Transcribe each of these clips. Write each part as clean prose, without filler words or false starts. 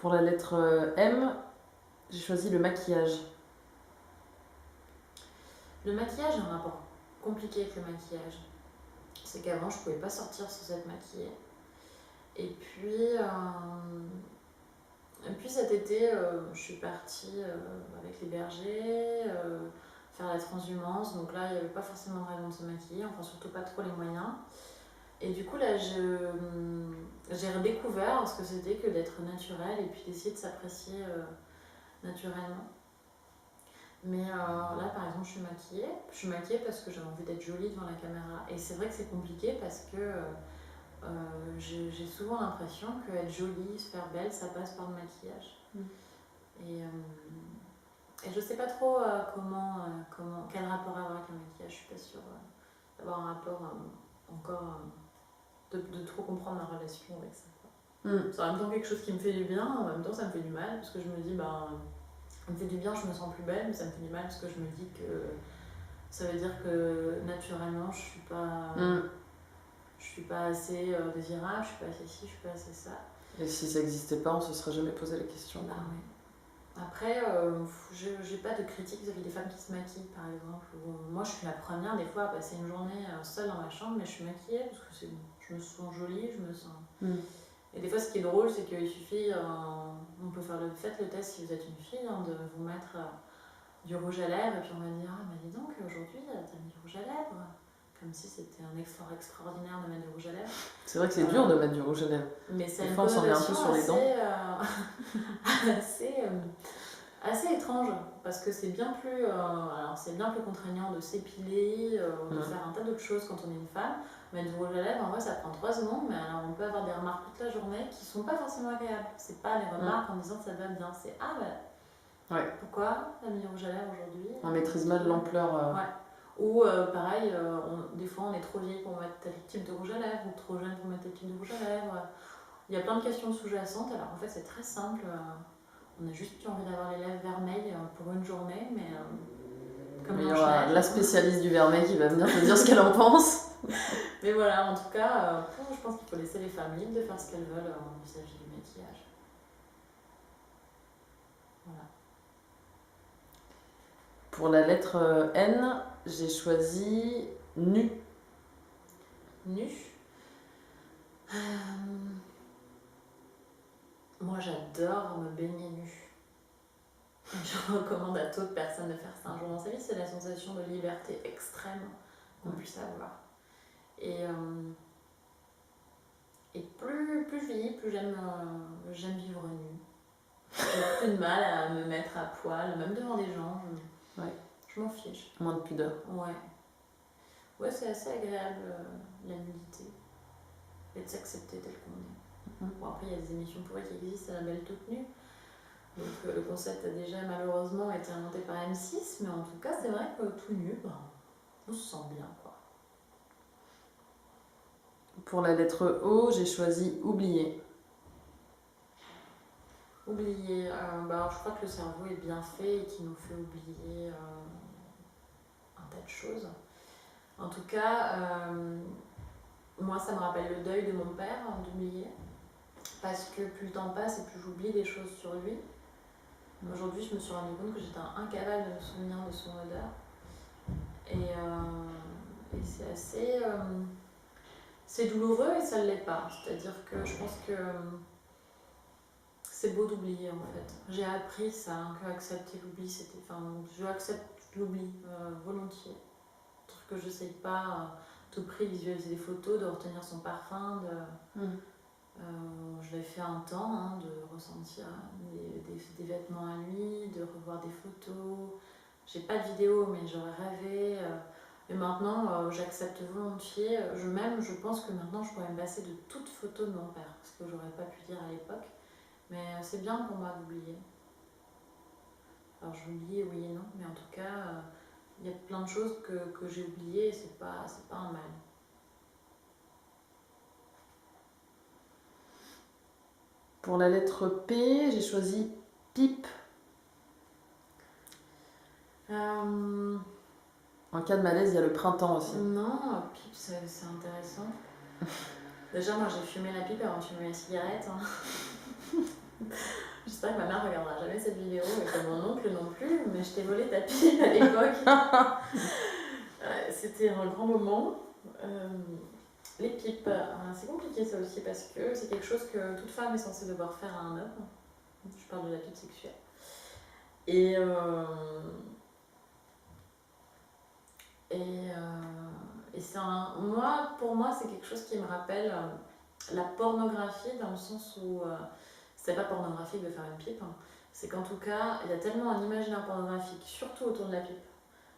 Pour la lettre M, j'ai choisi le maquillage. Le maquillage, j'ai un rapport compliqué avec le maquillage. C'est qu'avant, je pouvais pas sortir sans être maquillée. Et puis cet été, je suis partie avec les bergers faire la transhumance. Donc là, il n'y avait pas forcément de raison de se maquiller, enfin surtout pas trop les moyens. Et du coup, là, j'ai redécouvert ce que c'était que d'être naturel et puis d'essayer de s'apprécier naturellement. Mais là, par exemple, je suis maquillée. Je suis maquillée parce que j'ai envie d'être jolie devant la caméra. Et c'est vrai que c'est compliqué parce que j'ai souvent l'impression qu'être jolie, se faire belle, ça passe par le maquillage. Et je sais pas trop quel rapport avoir avec le maquillage. Je suis pas sûre d'avoir un rapport encore, de trop comprendre ma relation avec ça. C'est en même temps quelque chose qui me fait du bien, en même temps ça me fait du mal, parce que je me dis, ça me fait du bien, je me sens plus belle, mais ça me fait du mal parce que je me dis que ça veut dire que naturellement je suis pas assez désirable, je suis pas assez ci, je suis pas assez ça. Et si ça n'existait pas, on se serait jamais posé la question. Bah, oui. Après, j'ai pas de critique vis-à-vis des femmes qui se maquillent, par exemple. Moi, je suis la première, des fois, à passer une journée seule dans ma chambre, mais je suis maquillée parce que je me sens jolie, je me sens... Et des fois, ce qui est drôle, c'est qu'il suffit, on peut faites le test si vous êtes une fille, de vous mettre du rouge à lèvres, et puis on va dire, ah, dis donc, aujourd'hui, t'as mis du rouge à lèvres. Comme si c'était un effort extraordinaire de mettre du rouge à lèvres. C'est vrai que c'est dur de mettre du rouge à lèvres. Mais c'est une fois, on s'en met un peu sur les dents. assez étrange, parce que c'est bien plus contraignant de s'épiler, de faire un tas d'autres choses quand on est une femme. Mettre du rouge à lèvres, en vrai, ça prend 3 secondes, mais alors on peut avoir des remarques toute la journée qui sont pas forcément agréables. C'est pas des remarques en disant que ça va bien, c'est pourquoi t'as mis du rouge à lèvres aujourd'hui? On maîtrise mal l'ampleur. Ou pareil, des fois on est trop vieille pour mettre tel type de rouge à lèvres, ou trop jeune pour mettre tel type de rouge à lèvres. Il y a plein de questions sous-jacentes, alors en fait c'est très simple. On a juste envie d'avoir les lèvres vermeilles pour une journée, mais comme il y aura la spécialiste du vermeil qui va venir te dire ce qu'elle en pense. Mais voilà, en tout cas, je pense qu'il faut laisser les femmes libres de faire ce qu'elles veulent vis-à-vis du maquillage. Voilà. Pour la lettre N, j'ai choisi nu. Nu. Moi, j'adore me baigner nue. Je recommande à toute personne de faire ça un jour dans sa vie. C'est la sensation de liberté extrême qu'on puisse avoir. Et plus je vieillis, plus j'aime vivre nue. J'ai plus de mal à me mettre à poil, même devant des gens. Je m'en fiche. Moins de pudeur. Ouais, c'est assez agréable la nudité. Et de s'accepter tel qu'on est. Bon, après, il y a des émissions pourries qui existent à la belle toute nue. Donc le concept a déjà malheureusement été inventé par M6, mais en tout cas, c'est vrai que tout nu, on se sent bien, quoi. Pour la lettre O, j'ai choisi oublier. Oublier, je crois que le cerveau est bien fait et qu'il nous fait oublier un tas de choses. En tout cas, moi ça me rappelle le deuil de mon père d'oublier, parce que plus le temps passe et plus j'oublie des choses sur lui. Aujourd'hui, je me suis rendu compte que j'étais incapable de me souvenir de son odeur. Et c'est assez... c'est douloureux et ça ne l'est pas. C'est-à-dire que je pense que c'est beau d'oublier en fait. J'ai appris ça, que accepter l'oubli, c'était... je accepte l'oubli volontiers. Que je ne sais pas à tout prix visualiser des photos, de retenir son parfum, je l'ai fait un temps, de ressentir des vêtements à lui, de revoir des photos. J'ai pas de vidéo, mais j'aurais rêvé. Et maintenant, j'accepte volontiers. Je pense que maintenant, je pourrais me passer de toute photo de mon père, ce que j'aurais pas pu dire à l'époque. Mais c'est bien pour moi d'oublier. Alors j'oublie, oui et non, mais en tout cas, il y a plein de choses que j'ai oubliées et c'est pas un mal. Pour la lettre P, j'ai choisi pipe. En cas de malaise, il y a le printemps aussi. Non, pipe, c'est intéressant. Déjà, moi, j'ai fumé la pipe avant de fumer la cigarette. J'espère que ma mère regardera jamais cette vidéo et que mon oncle non plus, mais je t'ai volé ta pipe à l'époque. C'était un grand moment. Les pipes, c'est compliqué ça aussi parce que c'est quelque chose que toute femme est censée devoir faire à un homme. Je parle de la pipe sexuelle. Et, pour moi, c'est quelque chose qui me rappelle la pornographie dans le sens où c'est pas pornographique de faire une pipe. C'est qu'en tout cas, il y a tellement un imaginaire pornographique, surtout autour de la pipe,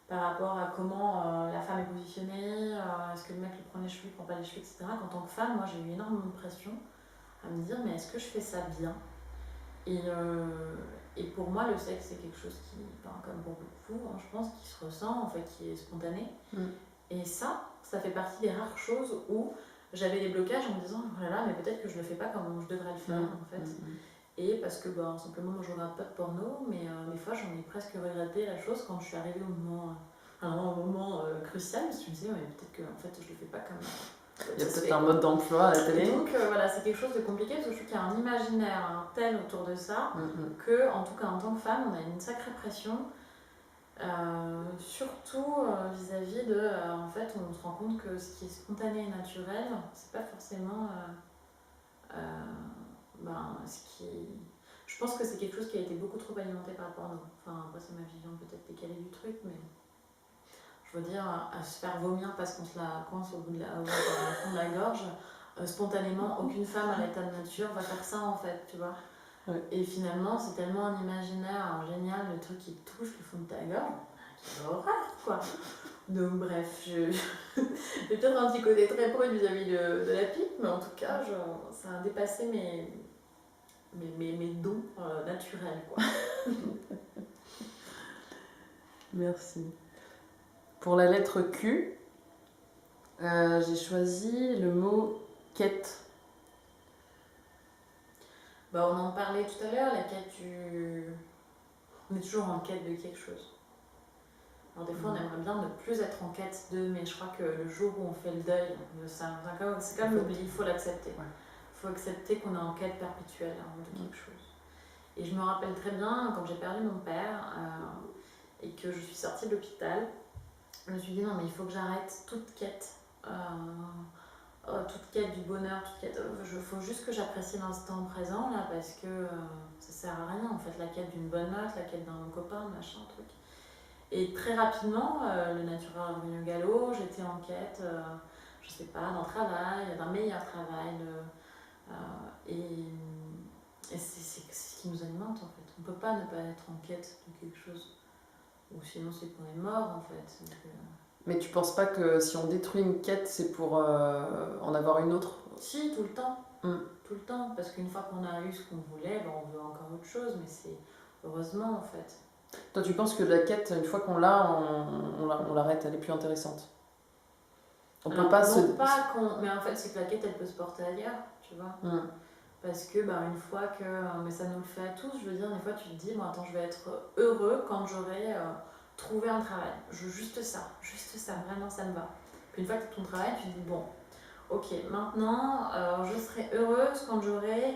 par rapport à comment la femme est positionnée, est-ce que le mec lui prend les cheveux, il prend pas les cheveux, etc. Qu'en tant que femme, moi j'ai eu énormément de pression à me dire mais est-ce que je fais ça bien et pour moi le sexe c'est quelque chose qui, comme pour beaucoup, je pense, qui se ressent, en fait, qui est spontané. Et ça fait partie des rares choses où j'avais des blocages en me disant oh là là mais peut-être que je le fais pas comme je devrais le faire en fait. Et parce que simplement moi je regarde pas de porno, mais des fois j'en ai presque regretté la chose quand je suis arrivée à un moment crucial, parce que je me disais mais peut-être que en fait je le fais pas comme il y a peut-être un mode d'emploi à la télé. Et donc voilà, c'est quelque chose de compliqué parce que je trouve qu'il y a un imaginaire tel autour de ça que en tout cas en tant que femme on a une sacrée pression. Surtout vis-à-vis de en fait on se rend compte que ce qui est spontané et naturel c'est pas forcément ce qui... Je pense que c'est quelque chose qui a été beaucoup trop alimenté par le porno. Enfin, après, c'est ma vision peut-être décalée du truc, mais je veux dire, à se faire vomir parce qu'on se la coince au fond de la gorge, spontanément, aucune femme à l'état de nature va faire ça en fait, tu vois. Ouais. Et finalement, c'est tellement un imaginaire génial, le truc qui touche le fond de ta gorge, quelle horreur quoi. Donc bref, j'ai peut-être un petit côté très prude vis-à-vis de la pipe, mais en tout cas, ça a dépassé mes dons naturels, quoi. Merci. Pour la lettre Q, j'ai choisi le mot quête. On en parlait tout à l'heure, la quête on est toujours en quête de quelque chose. Alors des fois, on aimerait bien ne plus être en quête de, mais je crois que le jour où on fait le deuil de ça, c'est comme l'oubli, il faut l'accepter. Il faut accepter qu'on est en quête perpétuelle de quelque chose. Et je me rappelle très bien, quand j'ai perdu mon père et que je suis sortie de l'hôpital, je me suis dit non mais il faut que j'arrête toute quête du bonheur, toute quête. Il faut juste que j'apprécie l'instant présent là parce que ça sert à rien en fait, la quête d'une bonne note, la quête d'un copain, machin, truc. Et très rapidement, le naturel est revenu au galop, j'étais en quête, je sais pas, d'un travail, d'un meilleur travail, et c'est ce qui nous alimente en fait. On peut pas ne pas être en quête de quelque chose, ou sinon c'est qu'on est mort en fait. Donc, Mais tu penses pas que si on détruit une quête, c'est pour en avoir une autre ? Si, tout le temps. Tout le temps, parce qu'une fois qu'on a eu ce qu'on voulait, on veut encore autre chose, mais c'est heureusement en fait. Toi, tu penses que la quête, une fois qu'on l'a, on l'arrête, elle est plus intéressante ? On peut mais en fait, c'est que la quête, elle peut se porter ailleurs, tu vois. Parce que, une fois que... Mais ça nous le fait à tous, je veux dire, des fois, tu te dis, attends, je vais être heureux quand j'aurai trouvé un travail. Juste ça, vraiment, ça me va. Puis une fois que tu as ton travail, tu te dis, bon, ok, maintenant, je serai heureuse quand j'aurai...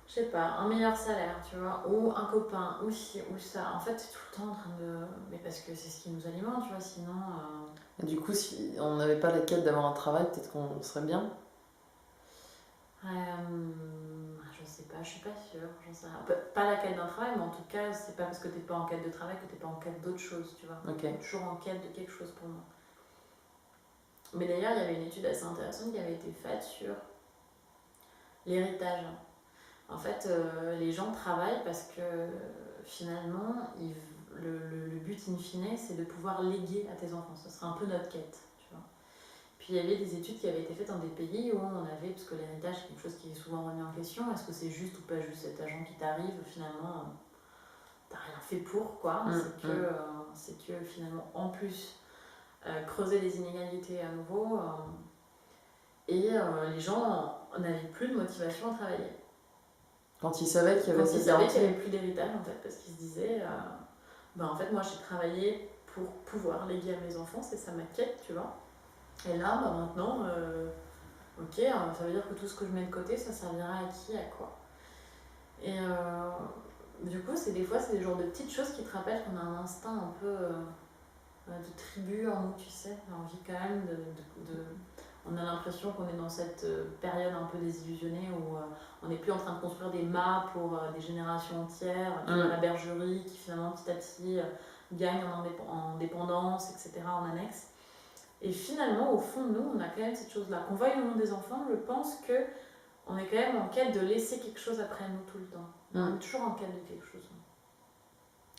je sais pas, un meilleur salaire, tu vois, ou un copain, ou ci, ou ça. En fait, t'es tout le temps en train de... Mais parce que c'est ce qui nous alimente, tu vois, sinon... Et du coup, si on n'avait pas la quête d'avoir un travail, peut-être qu'on serait bien ? Je sais pas, je suis pas sûre, j'en sais rien. Pas la quête d'un travail, mais en tout cas, c'est pas parce que t'es pas en quête de travail que t'es pas en quête d'autre chose, tu vois. Okay. T'es toujours en quête de quelque chose pour moi. Mais d'ailleurs, il y avait une étude assez intéressante qui avait été faite sur l'héritage. En fait, les gens travaillent parce que finalement, le but in fine, c'est de pouvoir léguer à tes enfants. Ce serait un peu notre quête, tu vois. Puis il y avait des études qui avaient été faites dans des pays où on avait, parce que l'héritage c'est quelque chose qui est souvent remis en question, est-ce que c'est juste ou pas juste cet argent qui t'arrive, finalement, t'as rien fait pour, quoi. C'est que finalement, en plus, creuser les inégalités à nouveau, et les gens n'avaient plus de motivation à travailler. Quand ils savaient qu'il y avait Quand ils savaient qu'il n'y avait plus d'héritage, en fait, parce qu'ils se disaient, en fait, moi j'ai travaillé pour pouvoir léguer à mes enfants, c'est ça ma quête, tu vois. Et là, maintenant, ok, ça veut dire que tout ce que je mets de côté, ça servira à qui, à quoi. Et du coup, des fois, c'est des genres de petites choses qui te rappellent qu'on a un instinct un peu de tribu en nous, tu sais. On a envie quand même on a l'impression qu'on est dans cette période un peu désillusionnée où on n'est plus en train de construire des mâts pour des générations entières, tu vois, la bergerie qui finalement petit à petit gagne en dépendance, etc., en annexe. Et finalement, au fond de nous, on a quand même cette chose-là. Qu'on veuille le nom des enfants, je pense que on est quand même en quête de laisser quelque chose après nous tout le temps. On est toujours en quête de quelque chose.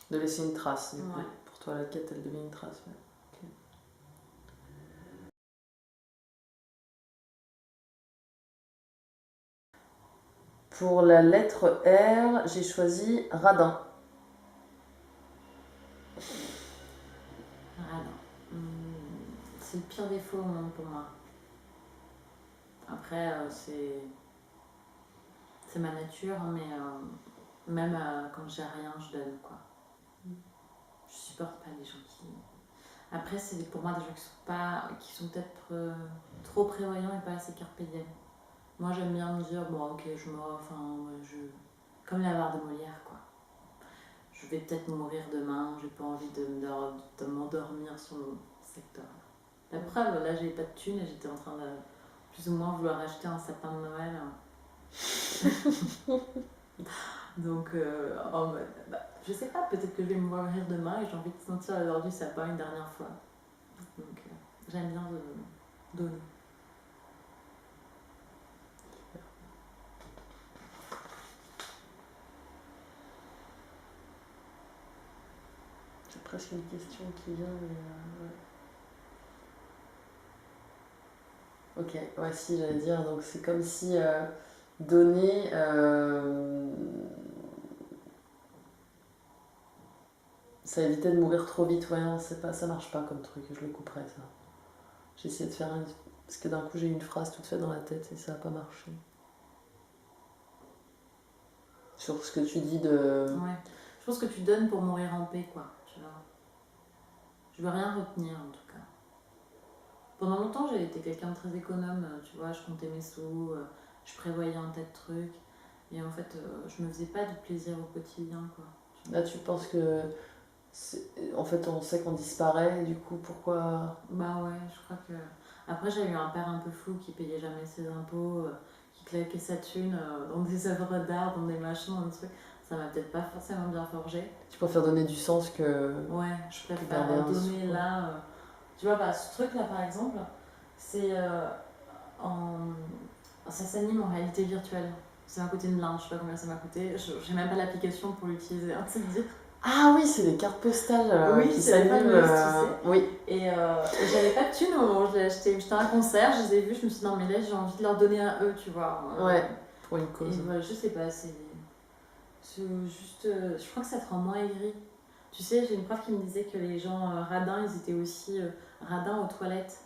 De laisser une trace, du coup. Ouais. Pour toi, la quête, elle devient une trace. Ouais. Okay. Pour la lettre R, j'ai choisi radin. Radin. C'est le pire défaut au monde pour moi. Après, c'est ma nature, mais même quand j'ai rien, je donne, quoi. Je supporte pas les gens qui... Après, c'est pour moi des gens qui sont peut-être trop prévoyants et pas assez carpe diem. Moi, j'aime bien me dire, bon, ok, comme l'avare de Molière, quoi. Je vais peut-être mourir demain, j'ai pas envie de m'endormir sur mon secteur. La preuve, là, j'avais pas de thunes et j'étais en train de plus ou moins vouloir acheter un sapin de Noël. Donc, je sais pas, peut-être que je vais mourir demain et j'ai envie de sentir l'odeur du sapin une dernière fois. Donc, j'aime bien donner. C'est presque une question qui vient, mais... Ouais. Ok, ouais, si, j'allais dire, donc c'est comme si donner... ça évitait de mourir trop vite. Ouais, non, ça marche pas comme truc, je le couperais, ça. J'ai essayé de faire un... Parce que d'un coup, j'ai eu une phrase toute faite dans la tête et ça n'a pas marché. Sur ce que tu dis de... Ouais. Je pense que tu donnes pour mourir en paix, quoi. Tu vois. Je veux rien retenir, en tout cas. Pendant longtemps, j'ai été quelqu'un de très économe, tu vois, je comptais mes sous, je prévoyais un tas de trucs. Et en fait, je me faisais pas de plaisir au quotidien, quoi. Là, tu penses que... En fait, on sait qu'on disparaît, et du coup, pourquoi... Bah ouais, je crois que... Après, j'ai eu un père un peu flou qui payait jamais ses impôts, qui claquait sa thune dans des œuvres d'art, dans des machins, dans des trucs. Ça m'a peut-être pas forcément bien forgé. Tu préfères donner du sens que... Ouais, je préfère donner là... Tu vois, bah, ce truc-là, par exemple, c'est... Ça s'anime en réalité virtuelle. Ça m'a coûté une blinde, je sais pas combien ça m'a coûté. J'ai même pas l'application pour l'utiliser, hein, c'est dire. Ah oui, c'est des cartes postales oui, qui s'animent. Tu sais. Oui. Et j'avais pas de thunes au moment où je l'ai acheté. J'étais à un concert, je les ai vus, je me suis dit non, mais là j'ai envie de leur donner à eux, tu vois. Ouais, pour une cause. Et voilà, je sais pas, c'est juste. Je crois que ça te rend moins aigri. Tu sais, j'ai une prof qui me disait que les gens radins, ils étaient aussi radins aux toilettes.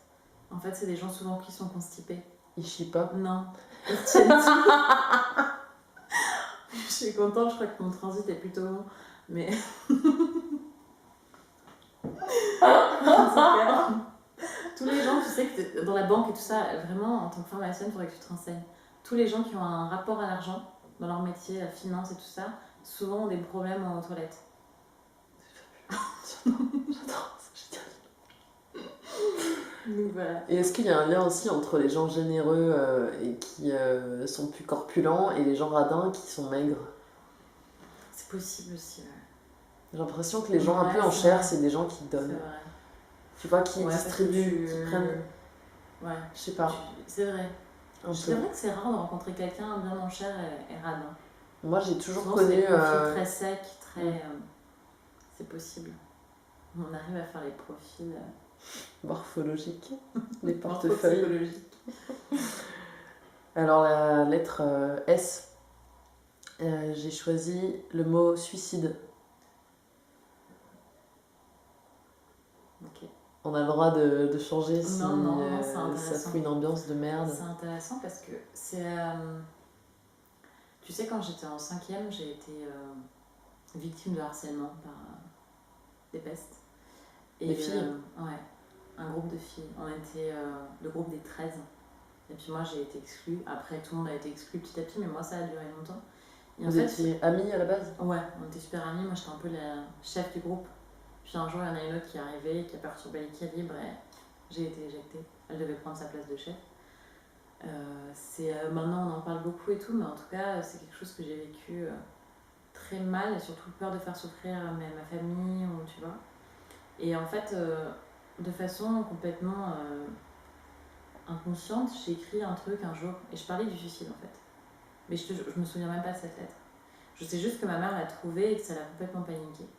En fait, c'est des gens souvent qui sont constipés. Ils chient pas? Non. Ils tiennent tout. Je suis contente, je crois que mon transit est plutôt long. Mais. Tous les gens, tu sais, que dans la banque et tout ça, vraiment, en tant que pharmacienne, il faudrait que tu te renseignes. Tous les gens qui ont un rapport à l'argent, dans leur métier, la finance et tout ça, souvent ont des problèmes aux toilettes. J'adore, c'est génial. Donc voilà. Et est-ce qu'il y a un lien aussi entre les gens généreux et qui sont plus corpulents et les gens radins qui sont maigres? C'est possible aussi, ouais. J'ai l'impression que les gens un peu en chair, c'est des gens qui donnent. C'est vrai. Tu vois, qui distribuent, qui prennent. Ouais. Je sais pas. C'est vrai. C'est vrai que c'est rare de rencontrer quelqu'un bien en chair et radin. Moi, j'ai toujours souvent, connu. C'est des profils très secs, très. C'est possible. On arrive à faire les profils. Morphologiques, les portefeuilles. Alors, la lettre S, j'ai choisi le mot suicide. Ok. On a le droit de changer si non, ça fout une ambiance de merde. C'est intéressant parce que c'est... tu sais, quand j'étais en 5e, j'ai été victime de harcèlement par des pestes. Et, des filles ouais, un groupe de filles. On était le groupe des 13. Et puis moi, j'ai été exclue. Après, tout le monde a été exclu petit à petit, mais moi, ça a duré longtemps. Et Vous étiez amis à la base? Ouais, on était super amis. Moi, j'étais un peu la chef du groupe. Puis un jour, il y en a une autre qui est arrivée, qui a perturbé l'équilibre et j'ai été éjectée. Elle devait prendre sa place de chef. Maintenant, on en parle beaucoup et tout, mais en tout cas, c'est quelque chose que j'ai vécu très mal et surtout peur de faire souffrir ma famille, ou, tu vois. Et en fait, de façon complètement inconsciente, j'ai écrit un truc un jour et je parlais du suicide en fait. Mais je me souviens même pas de cette lettre. Je sais juste que ma mère l'a trouvée et que ça l'a complètement paniquée.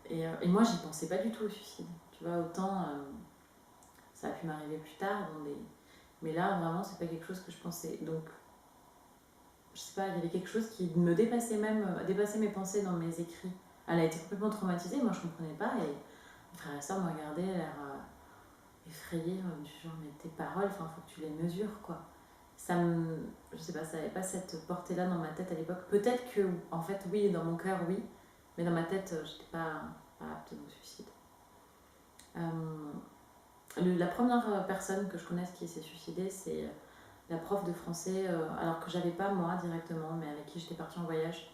Et moi, j'y pensais pas du tout au suicide. Tu vois, autant ça a pu m'arriver plus tard, mais là, vraiment, c'est pas quelque chose que je pensais. Donc, je sais pas, il y avait quelque chose qui me dépassait dépassait mes pensées dans mes écrits. Elle a été complètement traumatisée, moi je comprenais pas, et mon frère et soeur me regardaient, l'air effrayés, du genre, mais tes paroles, faut que tu les mesures, quoi. Je sais pas, ça n'avait pas cette portée-là dans ma tête à l'époque. Peut-être que, en fait, oui, dans mon cœur, oui, mais dans ma tête, j'étais pas apte au suicide. La première personne que je connaisse qui s'est suicidée, c'est la prof de français, alors que j'avais pas moi directement, mais avec qui j'étais partie en voyage.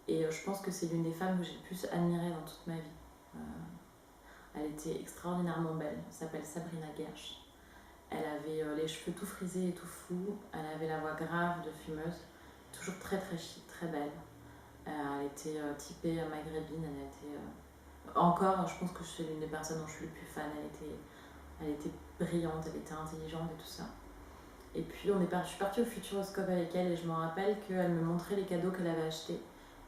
Et je pense que c'est l'une des femmes que j'ai le plus admirée dans toute ma vie. Elle était extraordinairement belle. Elle s'appelle Sabrina Gersh. Elle avait les cheveux tout frisés et tout flous. Elle avait la voix grave de fumeuse. Toujours très très chic, très belle. Elle était typée maghrébine. Elle était encore, je pense que c'est l'une des personnes dont je suis le plus fan. Elle était brillante, elle était intelligente et tout ça. Et puis je suis partie au Futuroscope avec elle et je me rappelle qu'elle me montrait les cadeaux qu'elle avait achetés.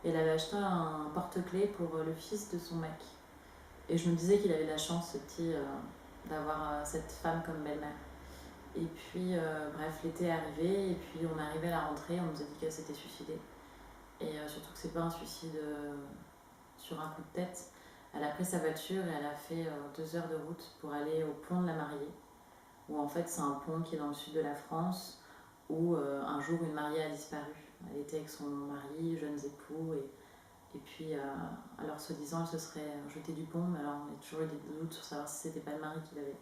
Et elle avait acheté un porte-clés pour le fils de son mec. Et je me disais qu'il avait de la chance, ce petit, d'avoir cette femme comme belle-mère. Et puis, bref, l'été est arrivé, et puis on est arrivé à la rentrée, on nous a dit qu'elle s'était suicidée. Et surtout que c'est pas un suicide sur un coup de tête. Elle a pris sa voiture et elle a fait 2 heures de route pour aller au pont de la Mariée, où en fait c'est un pont qui est dans le sud de la France, où un jour une mariée a disparu. Elle était avec son mari, jeunes époux, et puis alors soi-disant elle se serait jetée du pont, mais alors il y a toujours eu des doutes sur savoir si c'était pas le mari qui l'avait.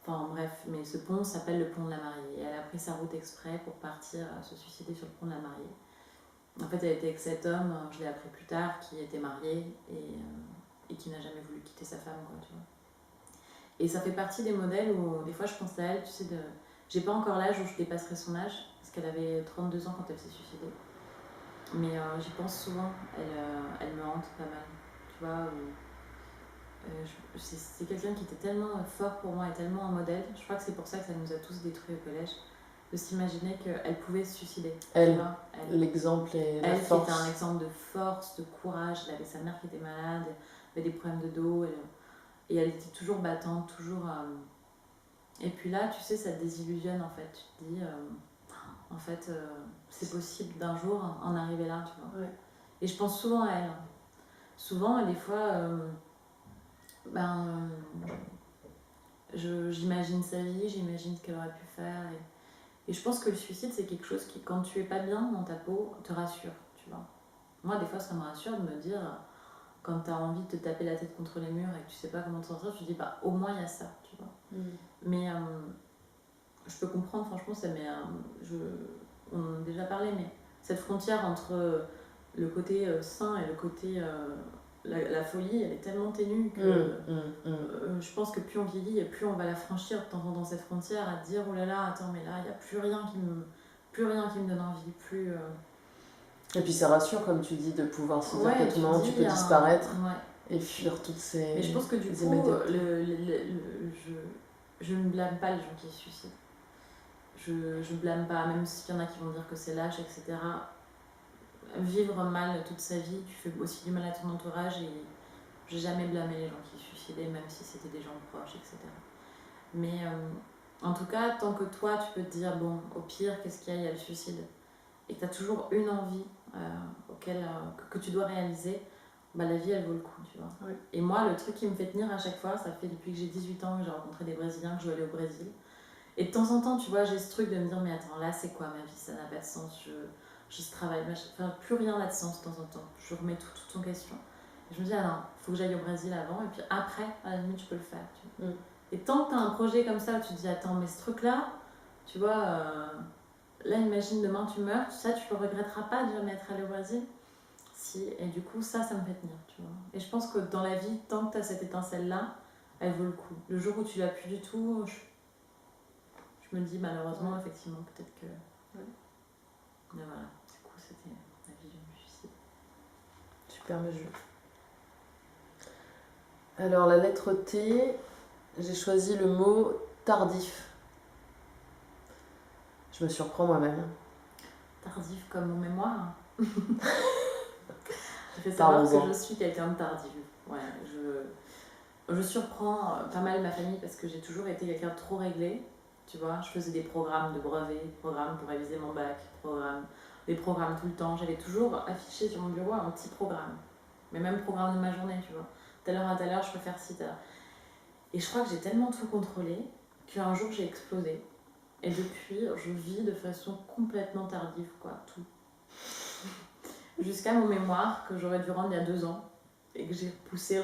Enfin bref, mais ce pont s'appelle le pont de la Mariée, et elle a pris sa route exprès pour partir se suicider sur le pont de la Mariée. En fait, elle était avec cet homme, je l'ai appris plus tard, qui était marié et qui n'a jamais voulu quitter sa femme, quoi, tu vois. Et ça fait partie des modèles où des fois je pense à elle, tu sais, j'ai pas encore l'âge où je dépasserai son âge, parce qu'elle avait 32 ans quand elle s'est suicidée. Mais j'y pense souvent, elle me hante pas mal, tu vois. C'est quelqu'un qui était tellement fort pour moi et tellement un modèle. Je crois que c'est pour ça que ça nous a tous détruits au collège, de s'imaginer qu'elle pouvait se suicider. Elle, l'exemple et la force. Elle qui était un exemple de force, de courage. Elle avait sa mère qui était malade, elle avait des problèmes de dos, et elle était toujours battante, toujours... Et puis là, tu sais, ça te désillusionne en fait. Tu te dis, en fait, c'est possible d'un jour en arriver là, tu vois. Ouais. Et je pense souvent à elle. Souvent, et des fois, j'imagine sa vie, j'imagine ce qu'elle aurait pu faire. Et je pense que le suicide, c'est quelque chose qui, quand tu es pas bien dans ta peau, te rassure, tu vois. Moi, des fois, ça me rassure de me dire, quand tu as envie de te taper la tête contre les murs et que tu sais pas comment t'en sortir, tu te dis, au moins, il y a ça, tu vois. Mais je peux comprendre, franchement, on en a déjà parlé, mais cette frontière entre le côté sain et le côté la folie, elle est tellement ténue que je pense que plus on vieillit et plus on va la franchir de temps en temps dans cette frontière, à dire oh là là, attends, mais là, il n'y a plus rien qui me donne envie, Et puis ça rassure, comme tu dis, de pouvoir se dire qu'à tout moment tu peux disparaître et fuir toutes ces... Mais je pense que du coup, je ne blâme pas les gens qui se suicident. Je blâme pas, même s'il y en a qui vont dire que c'est lâche, etc. Vivre mal toute sa vie, tu fais aussi du mal à ton entourage, et j'ai jamais blâmé les gens qui se suicidaient, même si c'était des gens proches, etc. Mais en tout cas, tant que toi tu peux te dire, bon, au pire, qu'est-ce qu'il y a le suicide, et que tu as toujours une envie que tu dois réaliser, la vie elle vaut le coup, tu vois. Oui. Et moi, le truc qui me fait tenir à chaque fois, ça fait depuis que j'ai 18 ans que j'ai rencontré des Brésiliens, que je veux aller au Brésil. Et de temps en temps, tu vois, j'ai ce truc de me dire, mais attends, là c'est quoi ma vie, ça n'a pas de sens, je travaille, plus rien n'a de sens de temps en temps. Je remets tout en question. Et je me dis, ah non, il faut que j'aille au Brésil avant, et puis après, à la limite, je peux le faire. Tu vois. Et tant que tu as un projet comme ça où tu te dis, attends, mais ce truc-là, tu vois, là, imagine demain tu meurs, ça, tu le regretteras pas de jamais être allé au Brésil. Si, et du coup, ça me fait tenir, tu vois. Et je pense que dans la vie, tant que tu as cette étincelle-là, elle vaut le coup. Le jour où tu l'as plus du tout, je me dis malheureusement, effectivement, peut-être que. Ouais. Mais voilà, du coup, c'était la vision du suicide. Super mesure. Alors, la lettre T, j'ai choisi le mot tardif. Je me surprends moi-même. Tardif comme mon mémoire. Je fais savoir que je suis quelqu'un de tardif. Ouais, je surprends pas mal ma famille parce que j'ai toujours été quelqu'un de trop réglé. Tu vois, je faisais des programmes de brevet, programmes pour réviser mon bac, des programmes tout le temps. J'avais toujours affiché sur mon bureau un petit programme. Mais même programme de ma journée, tu vois. Telle heure à telle heure, je peux faire ci, telle heure. Et je crois que j'ai tellement tout contrôlé qu'un jour j'ai explosé. Et depuis, je vis de façon complètement tardive, quoi, tout. Jusqu'à mon mémoire que j'aurais dû rendre il y a 2 ans et que j'ai repoussé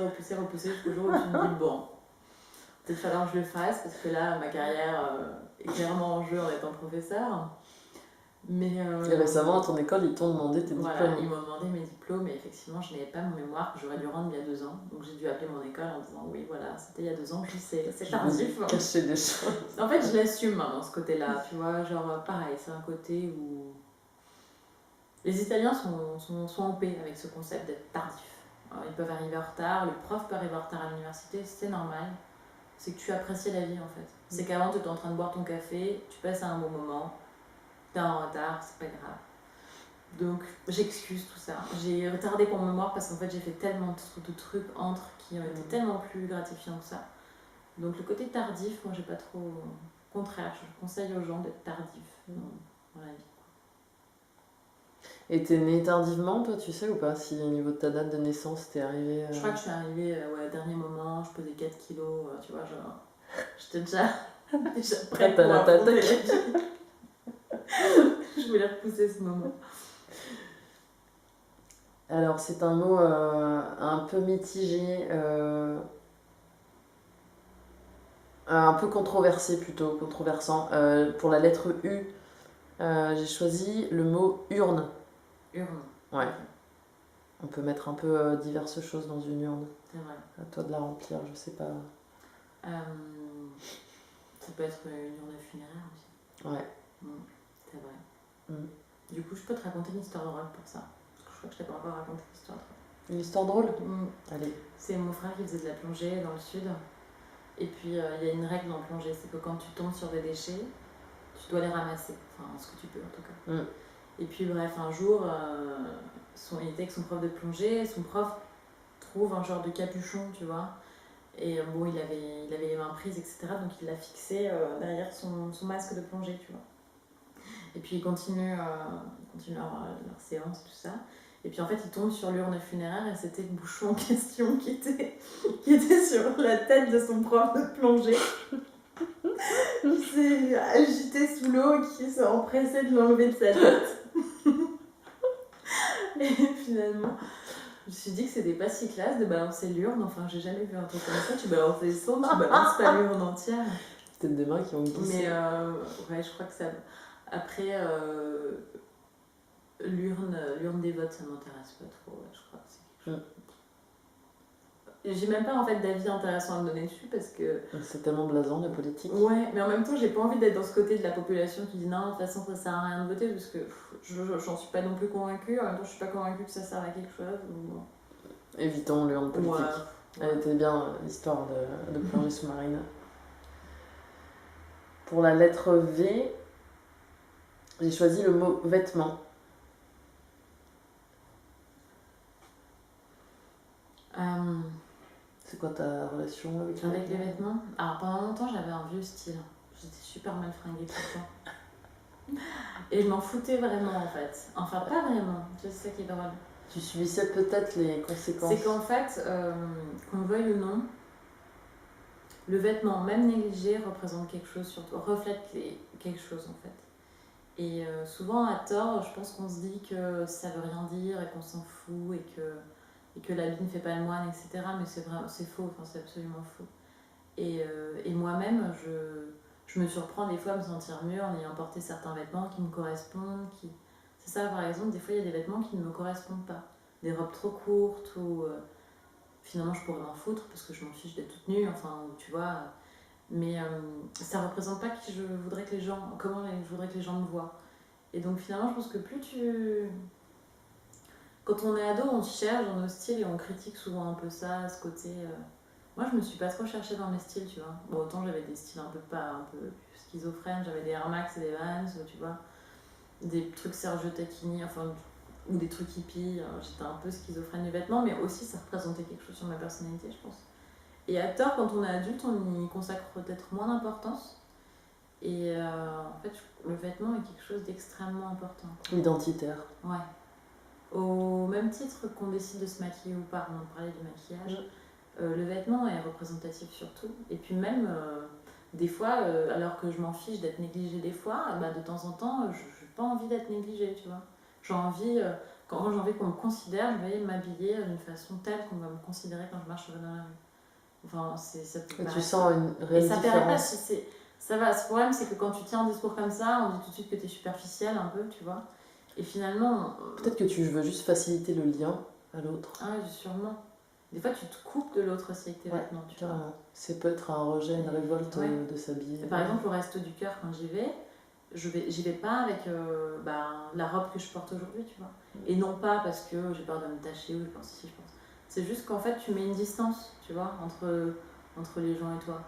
jusqu'au jour où je me dis bon, peut-être falloir que je le fasse parce que là, ma carrière est clairement en jeu en étant professeur. Mais et récemment, à ton école, ils t'ont demandé tes voilà, diplômes. ils m'ont demandé mes diplômes et effectivement, je n'avais pas mon mémoire que j'aurais dû rendre il y a 2 ans. Donc j'ai dû appeler mon école en disant oui, voilà, c'était il y a 2 ans, je sais, c'est tardif. Cacher des choses. En fait, je l'assume hein, dans ce côté-là, tu vois, genre pareil, c'est un côté où les Italiens sont en paix avec ce concept d'être tardif. Alors, ils peuvent arriver en retard, le prof peut arriver en retard à l'université, c'est normal. C'est que tu apprécies la vie en fait. C'est qu'avant, tu étais en train de boire ton café, tu passes à un bon moment, t'es en retard, c'est pas grave. Donc j'excuse tout ça. J'ai retardé pour mémoire parce qu'en fait j'ai fait tellement de trucs entre qui ont été tellement plus gratifiants que ça. Donc le côté tardif, moi j'ai pas trop. Au contraire, je conseille aux gens d'être tardifs dans la vie. Et t'es née tardivement, toi, tu sais ou pas, si au niveau de ta date de naissance, t'es arrivée... Je crois que je suis arrivée au dernier moment, je pesais 4 kilos, tu vois, genre. J'étais déjà prête pour affronter la vie. Je voulais repousser ce moment. Alors, c'est un mot un peu mitigé, un peu controversé plutôt, controversant. Pour la lettre U, j'ai choisi le mot urne. Urne. Ouais. On peut mettre un peu diverses choses dans une urne. C'est vrai. À toi de la remplir, je sais pas. Ça peut être une urne funéraire aussi. Ouais. C'est vrai. Du coup, je peux te raconter une histoire drôle pour ça. Parce que je crois que je t'ai pas encore raconté l'histoire drôle. Une histoire drôle Allez. C'est mon frère qui faisait de la plongée dans le sud. Et puis, il y a une règle en plongée, c'est que quand tu tombes sur des déchets, tu dois les ramasser. Enfin, ce que tu peux en tout cas. Et puis, bref, un jour, il était avec son prof de plongée. Son prof trouve un genre de capuchon, tu vois. Et bon, il avait les mains prises, etc. Donc, il l'a fixé derrière son masque de plongée, tu vois. Et puis, il continue leur séance, tout ça. Et puis en fait, il tombe sur l'urne funéraire et c'était le bouchon en question qui était sur la tête de son prof de plongée. Il s'est agité sous l'eau et qui s'est empressé de l'enlever de sa tête. Et finalement, je me suis dit que c'était pas si classe de balancer l'urne. Enfin, j'ai jamais vu un truc comme ça. Tu balances les cendres, tu balances pas l'urne entière. Peut-être des mains qui ont glissé. Mais ouais, je crois que ça. Après. L'urne des votes, ça m'intéresse pas trop, ouais, je crois que c'est quelque chose. J'ai même pas en fait d'avis intéressant à me donner dessus parce que. C'est tellement blasant la politique. Ouais, mais en même temps, j'ai pas envie d'être dans ce côté de la population qui dit non, de toute façon, ça sert à rien de voter parce que j'en suis pas non plus convaincue. En même temps, je suis pas convaincue que ça sert à quelque chose. Bon. Évitons l'urne politique. Ouais. Elle était bien l'histoire de plongée sous-marine. Pour la lettre V, j'ai choisi le mot vêtement. C'est quoi ta relation avec les vêtements? Alors pendant longtemps j'avais un vieux style. J'étais super mal fringuée tout le temps. Et je m'en foutais vraiment en fait. Enfin pas vraiment, c'est ça qui est drôle. Tu subissais peut-être les conséquences. C'est qu'en fait, qu'on le veuille ou non, le vêtement même négligé représente quelque chose sur toi, reflète quelque chose en fait. Et souvent à tort, je pense qu'on se dit que ça veut rien dire et qu'on s'en fout et que l'habit ne fait pas le moine, etc. Mais c'est faux, enfin, c'est absolument faux. Et moi-même, je me surprends des fois à me sentir mieux en ayant porté certains vêtements qui me correspondent. C'est ça, par exemple, des fois il y a des vêtements qui ne me correspondent pas. Des robes trop courtes ou finalement je pourrais m'en foutre parce que je m'en fiche d'être toute nue, enfin, tu vois. Mais ça représente pas qui je voudrais que les gens, je voudrais que les gens me voient. Et donc finalement, je pense que quand on est ado, on cherche dans nos styles et on critique souvent un peu ça, ce côté. Moi, je me suis pas trop cherchée dans mes styles, tu vois. Bon, autant j'avais des styles un peu schizophrènes, j'avais des Air Max et des Vans, tu vois. Des trucs Sergio Tacchini, enfin, ou des trucs hippies. J'étais un peu schizophrène du vêtement, mais aussi ça représentait quelque chose sur ma personnalité, je pense. Et à tort, quand on est adulte, on y consacre peut-être moins d'importance. Et en fait, le vêtement est quelque chose d'extrêmement important. Identitaire. Ouais. Au même titre qu'on décide de se maquiller ou pas, on parlait du maquillage, le vêtement est représentatif surtout. Et puis même, des fois, alors que je m'en fiche d'être négligée des fois, bah, de temps en temps, je n'ai pas envie d'être négligée, tu vois. J'ai envie, quand j'ai envie qu'on me considère, je vais m'habiller d'une façon telle qu'on va me considérer quand je marche dans la rue. Enfin, ça peut paraître... Tu sens une réelle et ça différence. paraît pas si c'est... Ça va, ce problème, c'est que quand tu tiens un discours comme ça, on dit tout de suite que tu es superficiel un peu, tu vois. Et finalement... Peut-être que tu veux juste faciliter le lien à l'autre. Ah oui, sûrement. Des fois, tu te coupes de l'autre aussi avec tes vêtements, tu vois. C'est peut-être un rejet, une révolte de s'habiller. Par exemple, au Resto du Cœur, quand j'y vais pas avec la robe que je porte aujourd'hui, tu vois. Et non pas parce que j'ai peur de me tacher ou je pense ici, je pense. C'est juste qu'en fait, tu mets une distance, tu vois, entre les gens et toi.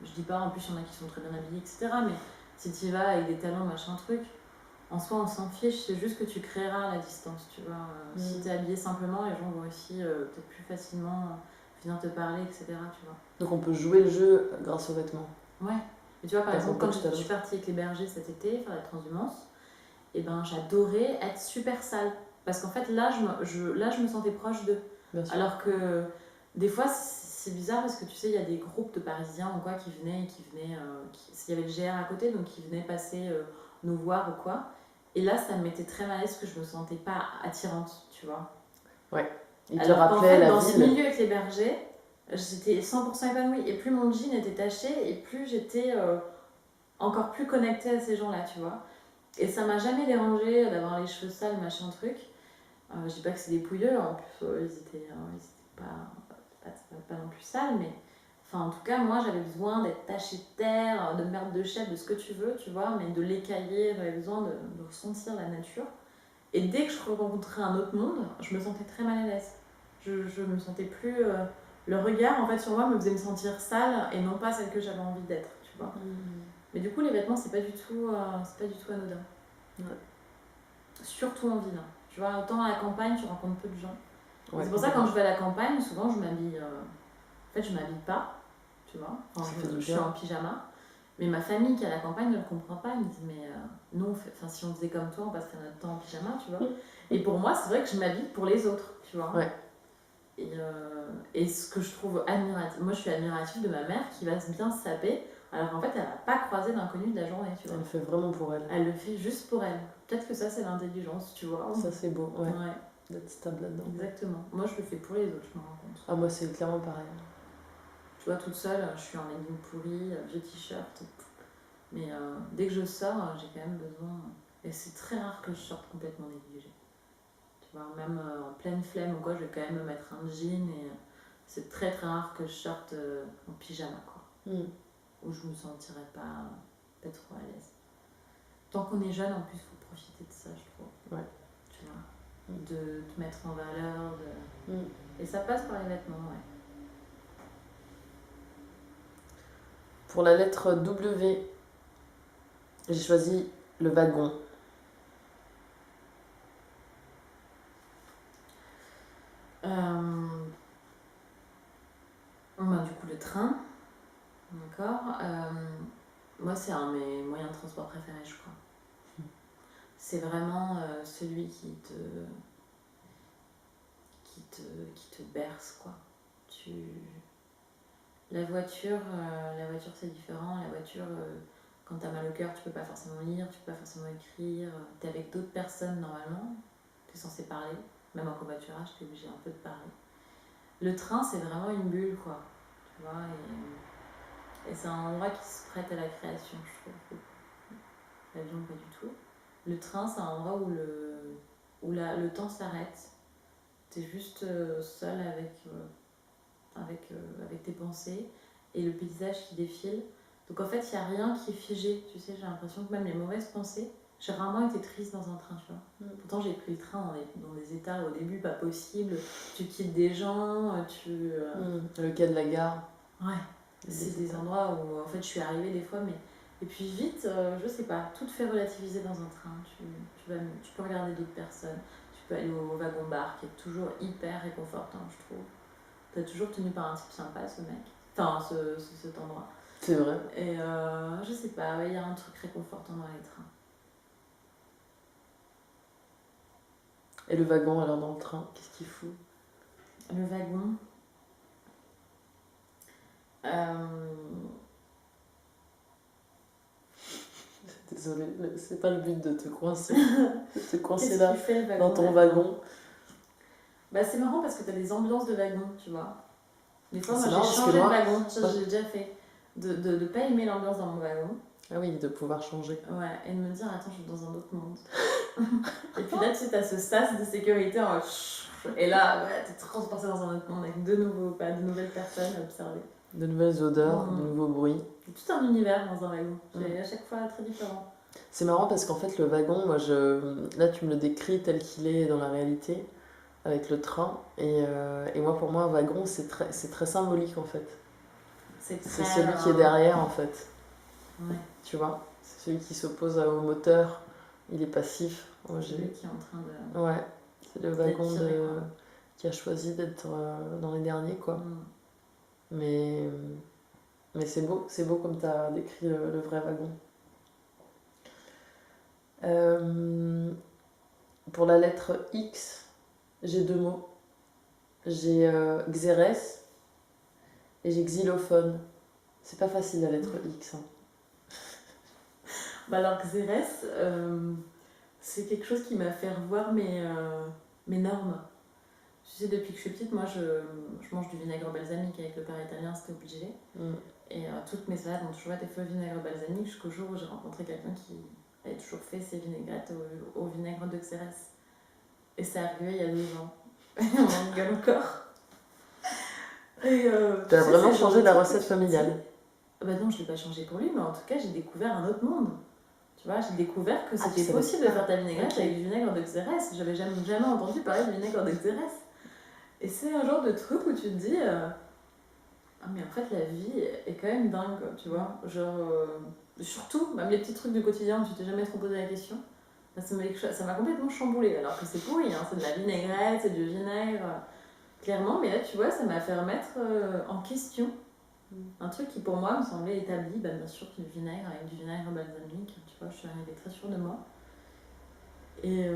Je dis pas, en plus, il y en a qui sont très bien habillés, etc. Mais si tu y vas avec des talons, machin truc, en soi, on s'en fiche, c'est juste que tu créeras la distance, tu vois. Si tu es habillé simplement, les gens vont aussi peut-être plus facilement venir te parler, etc. Tu vois. Donc on peut jouer le jeu grâce aux vêtements. Ouais. Et tu vois, par exemple, quand je suis partie avec les bergers cet été, faire la transhumance, et ben, j'adorais être super sale. Parce qu'en fait, là, je me sentais proche d'eux. Alors que des fois, c'est bizarre parce que tu sais, il y a des groupes de Parisiens ou quoi qui venaient, il y avait le GR à côté, donc qui venaient passer nous voir ou quoi. Et là, ça me mettait très mal à l'aise parce que je me sentais pas attirante, tu vois. Ouais. Il te alors rappelait la dans ville. ce milieu avec les bergers, j'étais 100% épanouie. Et plus mon jean était taché, et plus j'étais encore plus connectée à ces gens-là, tu vois. Et ça m'a jamais dérangé d'avoir les cheveux sales, machin truc. Je dis pas que c'est des pouilleux, en plus ils étaient pas non plus sales, mais enfin en tout cas moi j'avais besoin d'être tachée de terre, de merde de chèvre, de ce que tu veux, tu vois, mais de l'écailler, j'avais besoin de ressentir la nature. Et dès que je rencontrais un autre monde, je me sentais très mal à l'aise. Je me sentais plus... le regard en fait sur moi me faisait me sentir sale et non pas celle que j'avais envie d'être, tu vois. Mais du coup les vêtements c'est pas du tout anodin. Ouais. Surtout en ville. Tu vois, autant à la campagne, tu rencontres peu de gens. Ouais, c'est pour ça que quand je vais à la campagne, souvent je m'habille. En fait, je m'habille pas, tu vois. Enfin, je suis en pyjama. Mais ma famille qui est à la campagne ne le comprend pas. Ils me disent, mais nous, si on faisait comme toi, on passerait notre temps en pyjama, tu vois. Et pour moi, c'est vrai que je m'habille pour les autres, tu vois. Ouais. Et ce que je trouve admiratif, moi je suis admirative de ma mère qui va bien se saper. Alors qu'en fait, elle n'a pas croisé d'inconnu de la journée, tu vois. Elle le fait vraiment pour elle. Elle le fait juste pour elle. Peut-être que ça, c'est l'intelligence, tu vois. Ça, c'est beau, ouais. D'être stable là-dedans. Exactement. Moi, je le fais pour les autres, je me rends compte. Ah, moi, c'est clairement pareil. Tu vois, toute seule, je suis en legging pourri, vieux t-shirt. Mais dès que je sors, j'ai quand même besoin... Et c'est très rare que je sorte complètement négligée. Tu vois, même en pleine flemme ou quoi, je vais quand même me mettre un jean et c'est très très rare que je sorte en pyjama, quoi. Où je me sentirais pas trop à l'aise. Tant qu'on est jeune, en plus, il faut profiter de ça, je trouve. Ouais. Tu vois, de te mettre en valeur. Et ça passe par les vêtements, ouais. Pour la lettre W, j'ai choisi le wagon. Du coup, le train. D'accord. Moi, c'est un de mes moyens de transport préférés, je crois. C'est vraiment celui qui te berce, quoi. La voiture c'est différent. La voiture, quand t'as mal au cœur, tu peux pas forcément lire, tu peux pas forcément écrire. T'es avec d'autres personnes normalement, t'es censé parler. Même en covoiturage, t'es obligé un peu de parler. Le train, c'est vraiment une bulle, quoi. Tu vois, Et c'est un endroit qui se prête à la création, je trouve. L'avion, pas du tout. Le train, c'est un endroit où le temps s'arrête. T'es juste seul avec tes pensées et le paysage qui défile. Donc en fait, il n'y a rien qui est figé. Tu sais, j'ai l'impression que même les mauvaises pensées, j'ai rarement été triste dans un train, tu vois. Pourtant, j'ai pris le train dans des états au début pas possible. Tu quittes des gens, Le quai de la gare. Ouais, c'est des endroits où en fait je suis arrivée des fois, mais. Et puis vite, je sais pas, tout te fait relativiser dans un train. Tu peux regarder d'autres personnes, tu peux aller au wagon-bar qui est toujours hyper réconfortant, je trouve. T'as toujours tenu par un type sympa, ce mec. Enfin, cet endroit. C'est vrai. Et je sais pas, il y a un truc réconfortant dans les trains. Et le wagon, alors dans le train, qu'est-ce qu'il fout? Le wagon. Désolée, c'est pas le but de te coincer. De te coincer Qu'est-ce là, qu'il fait, le wagon, dans ton wagon. Bah, c'est marrant parce que t'as des ambiances de wagon, tu vois. Des fois, moi, marrant j'ai parce changé que moi- de wagon. Ça, j'ai déjà fait. De pas aimer l'ambiance dans mon wagon. Ah oui, de pouvoir changer. Ouais, et de me dire, attends, je suis dans un autre monde. Et puis là, tu sais, t'as ce sas de sécurité en mode et là, ouais, t'es transporté dans un autre monde avec de nouvelles personnes à observer. De nouvelles odeurs, de nouveaux bruits. C'est tout un univers dans un wagon. C'est à chaque fois très différent. C'est marrant parce qu'en fait, le wagon, là, tu me le décris tel qu'il est dans la réalité, avec le train. Et moi, pour moi, un wagon, c'est très symbolique en fait. C'est celui qui est derrière en fait. Ouais. Tu vois, c'est celui qui s'oppose au moteur. Il est passif. C'est celui qui est en train de. Ouais, c'est le wagon qui a choisi d'être dans les derniers, quoi. Mais c'est beau comme tu as décrit le vrai wagon. Pour la lettre X, j'ai 2 mots. J'ai xérès et j'ai xylophone. C'est pas facile la lettre X. Hein. Bah alors xérès, c'est quelque chose qui m'a fait revoir mes normes. Tu sais, depuis que je suis petite, moi je mange du vinaigre balsamique avec le père italien, c'était obligé. Et toutes mes salades ont toujours été faites au vinaigre balsamique jusqu'au jour où j'ai rencontré quelqu'un qui avait toujours fait ses vinaigrettes au vinaigre de xérès. Et c'est arrivé il y a 2 ans. Et on en gueule encore. T'as vraiment changé la recette familiale? Bah non, je l'ai pas changé pour lui, mais en tout cas, j'ai découvert un autre monde. Tu vois, j'ai découvert que c'était possible de faire ta vinaigrette avec du vinaigre de xérès. J'avais jamais entendu parler du vinaigre de xérès. Et c'est un genre de truc où tu te dis ah mais en fait la vie est quand même dingue, tu vois. Genre, surtout, même les petits trucs du quotidien où tu t'es jamais trop posé la question, bah, ça m'a complètement chamboulé. Alors que c'est pourri, hein, c'est de la vinaigrette, c'est du vinaigre, clairement. Mais là, tu vois, ça m'a fait remettre en question un truc qui pour moi me semblait établi. Bah, bien sûr, du vinaigre avec du vinaigre balsamique, tu vois, je suis arrivée très sûre de moi. Et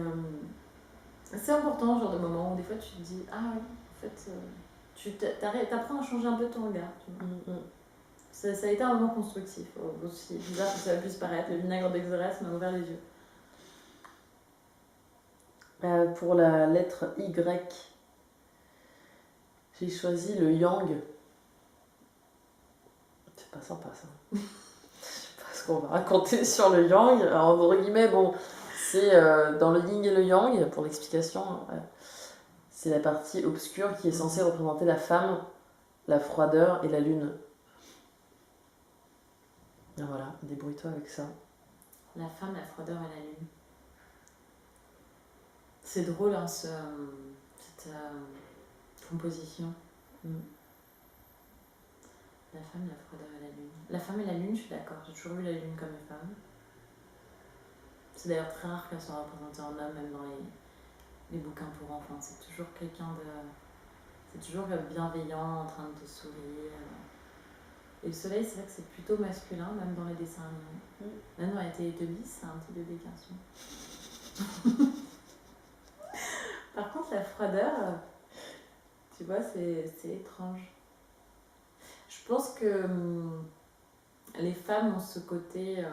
c'est important, ce genre de moment où des fois tu te dis ah oui, en fait, tu t'apprends à changer un peu ton regard. Tu vois. Ça a été un moment constructif, aussi bizarre que ça puisse paraître. Le vinaigre de xérès m'a ouvert les yeux. Pour la lettre Y, j'ai choisi le yang. C'est pas sympa ça. Je sais pas ce qu'on va raconter sur le yang. Alors, entre guillemets, bon, c'est dans le yin et le yang, pour l'explication, c'est la partie obscure qui est censée représenter la femme, la froideur et la lune. Et voilà, débrouille-toi avec ça. La femme, la froideur et la lune. C'est drôle, hein, cette composition. La femme, la froideur et la lune. La femme et la lune, je suis d'accord. J'ai toujours vu la lune comme une femme. C'est d'ailleurs très rare qu'elle soit représentée en homme, même dans les bouquins pour enfants. C'est toujours quelqu'un de... C'est toujours bienveillant, en train de te sourire. Et le soleil, c'est vrai que c'est plutôt masculin, même dans les dessins animés. Même dans les Télétobies, c'est un petit bébé garçon. Par contre, la froideur, tu vois, c'est étrange. Je pense que les femmes ont ce côté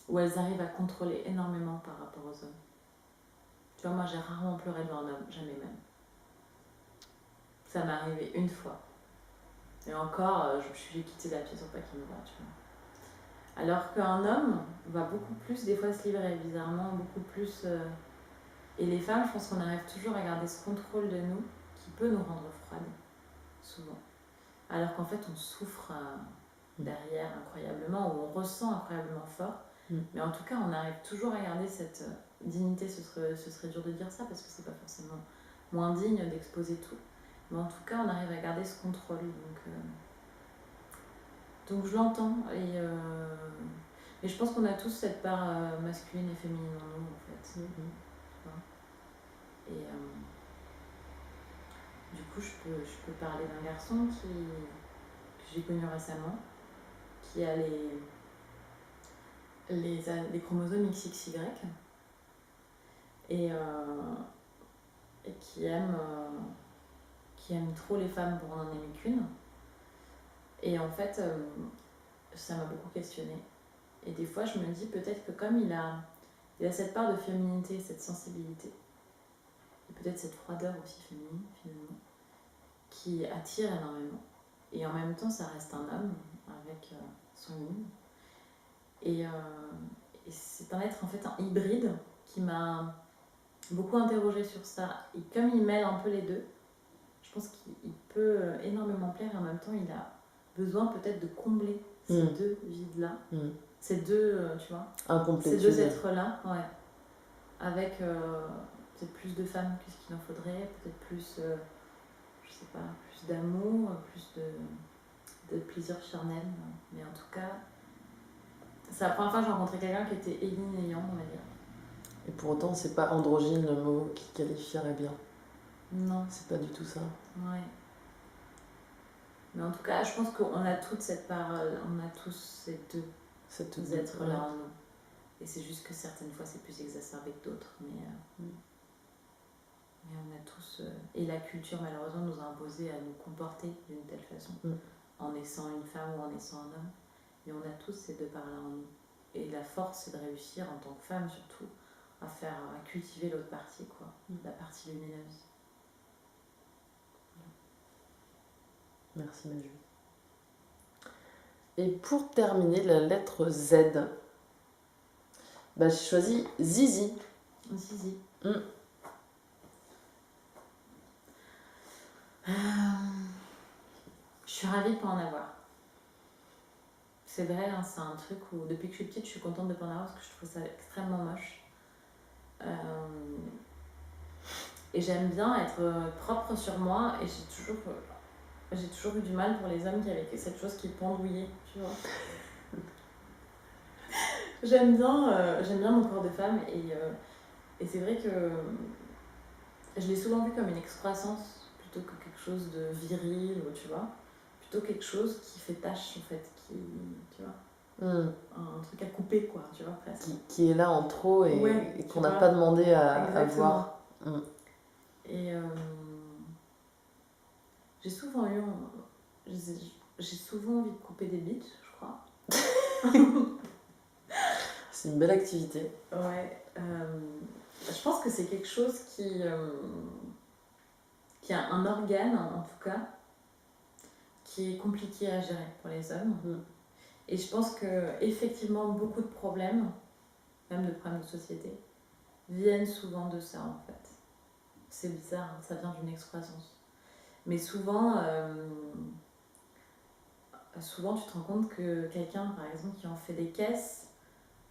où elles arrivent à contrôler énormément par rapport aux hommes. Tu vois, moi j'ai rarement pleuré devant un homme, jamais même. Ça m'est arrivé une fois. Et encore, j'ai quitté la pièce pour pas qu'il me voie, tu vois. Alors qu'un homme va beaucoup plus, des fois, se livrer, bizarrement, beaucoup plus. Et les femmes, je pense qu'on arrive toujours à garder ce contrôle de nous qui peut nous rendre froides, souvent. Alors qu'en fait, on souffre derrière incroyablement, ou on ressent incroyablement fort. Mais en tout cas, on arrive toujours à garder cette dignité. Ce serait dur de dire ça parce que c'est pas forcément moins digne d'exposer tout. Mais en tout cas, on arrive à garder ce contrôle. Donc je l'entends. Et je pense qu'on a tous cette part masculine et féminine en nous, en fait. Et du coup, je peux parler d'un garçon que j'ai connu récemment, qui a les chromosomes XXY et qui aime trop les femmes pour n'en aimer qu'une. Et en fait, ça m'a beaucoup questionnée. Et des fois, je me dis peut-être que comme il a cette part de féminité, cette sensibilité, et peut-être cette froideur aussi féminine, finalement, qui attire énormément. Et en même temps, ça reste un homme avec son yin. Et c'est un être en fait un hybride qui m'a beaucoup interrogée sur ça. Et comme il mêle un peu les deux, je pense qu'il peut énormément plaire et en même temps il a besoin peut-être de combler ces deux vides-là. Ces deux, tu vois, ces deux êtres-là, ouais. Avec peut-être plus de femmes que ce qu'il en faudrait, peut-être plus, je sais pas, plus d'amour, plus de plaisir charnel. Mais en tout cas, c'est la première fois que j'ai rencontré quelqu'un qui était yin et yang, on va dire. Et pour autant, c'est pas androgyne le mot qui qualifierait bien. Non. C'est pas du tout ça. Ouais. Mais en tout cas, je pense qu'on a toute cette part, on a tous ces deux êtres-là en nous. Et c'est juste que certaines fois, c'est plus exacerbé que d'autres. Mais on a tous... et la culture, malheureusement, nous a imposé à nous comporter d'une telle façon. En naissant une femme ou en naissant un homme. Mais on a tous ces deux parts-là en nous. Et la force, c'est de réussir, en tant que femme surtout, à cultiver l'autre partie, quoi. La partie lumineuse. Merci Maju. Et pour terminer, la lettre Z. J'ai choisi Zizi. Zizi. Je suis ravie de ne pas en avoir. C'est vrai, hein, c'est un truc où depuis que je suis petite, je suis contente de ne pas en avoir parce que je trouve ça extrêmement moche. Et j'aime bien être propre sur moi et j'ai toujours eu du mal pour les hommes qui avaient cette chose qui pendouillait, tu vois. J'aime bien mon corps de femme et c'est vrai que je l'ai souvent vu comme une excroissance plutôt que quelque chose de viril, tu vois. Plutôt quelque chose qui fait tache, en fait, tu vois. Un truc à couper, quoi, tu vois, presque. Qui est là en trop et qu'on n'a pas demandé à voir. Et j'ai souvent envie de couper des bites, je crois. C'est une belle activité. Ouais. Je pense que c'est quelque chose qui a un organe, en tout cas, qui est compliqué à gérer pour les hommes. Et je pense qu'effectivement, beaucoup de problèmes, même de problèmes de société, viennent souvent de ça, en fait. C'est bizarre, hein, ça vient d'une excroissance. Mais souvent, tu te rends compte que quelqu'un, par exemple, qui en fait des caisses,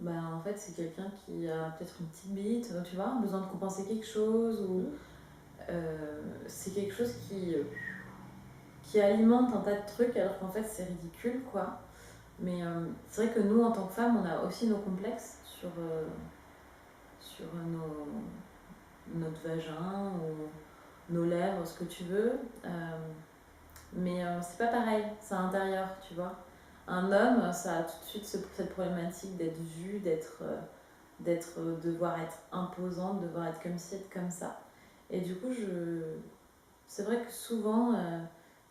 en fait, c'est quelqu'un qui a peut-être une petite bite, tu vois, besoin de compenser quelque chose, ou c'est quelque chose qui alimente un tas de trucs, alors qu'en fait, c'est ridicule, quoi. Mais c'est vrai que nous, en tant que femmes, on a aussi nos complexes sur notre vagin ou nos lèvres, ce que tu veux. Mais c'est pas pareil, c'est à l'intérieur, tu vois. Un homme, ça a tout de suite cette problématique d'être vu, devoir être imposant, devoir être comme ci, être comme ça. Et du coup, c'est vrai que souvent,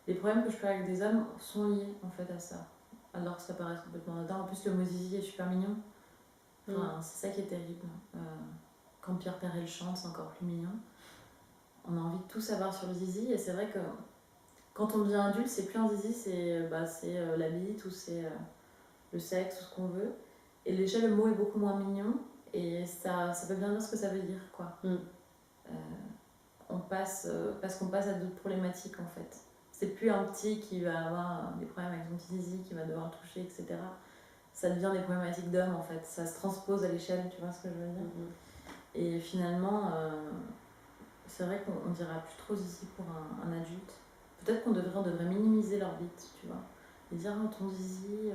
les problèmes que je peux avoir avec des hommes sont liés en fait à ça. Alors que ça paraît complètement anodin. En plus, le mot zizi est super mignon. Enfin, c'est ça qui est terrible. Quand Pierre Perret le chante, c'est encore plus mignon. On a envie de tout savoir sur le zizi. Et c'est vrai que quand on devient adulte, c'est plus un zizi, c'est la bite ou c'est le sexe ou ce qu'on veut. Et déjà, le mot est beaucoup moins mignon et ça veut bien dire ce que ça veut dire, quoi. Parce qu'on passe à d'autres problématiques, en fait. C'est plus un petit qui va avoir des problèmes avec son petit zizi, qui va devoir le toucher, etc. Ça devient des problématiques d'hommes, en fait. Ça se transpose à l'échelle, tu vois ce que je veux dire. Et finalement, c'est vrai qu'on dira plus trop zizi pour un adulte. Peut-être on devrait minimiser leur bite, tu vois. Et dire, oh, ton zizi,